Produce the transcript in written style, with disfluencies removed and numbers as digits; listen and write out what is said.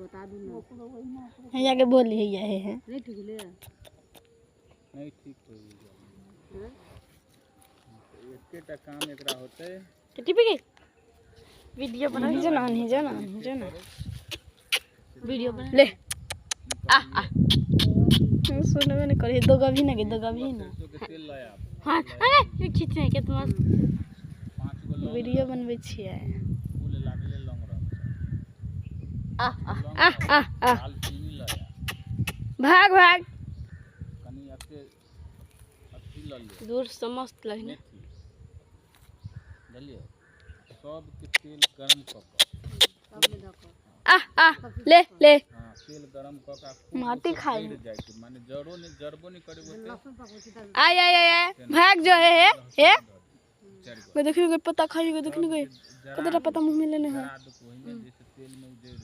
बता दूं ना है आगे बोली है ये है नहीं ठीक ले नहीं ठीक हो एकेटा काम एकरा होते टिपी के वीडियो बना ही जाना नहीं जाना वीडियो बना ले आ सुन मैंने करे दो गभी ना तेल लाया हां अरे खींच है के तुम 5 गो वीडियो बनबै छियै फूल लागले लंग रह आ चीनी लाया भाग कनी अथी ल ले दूर से मस्त लगे चलिए सब के तेल गरम सब में धको ले हां तेल गरम क का माटी खाई जाय माने जड़बो नहीं करे होते आय भाग जो है मैं देखने को पता खाई को देखने को पता मुंह में लेने है जैसे तेल में उजड़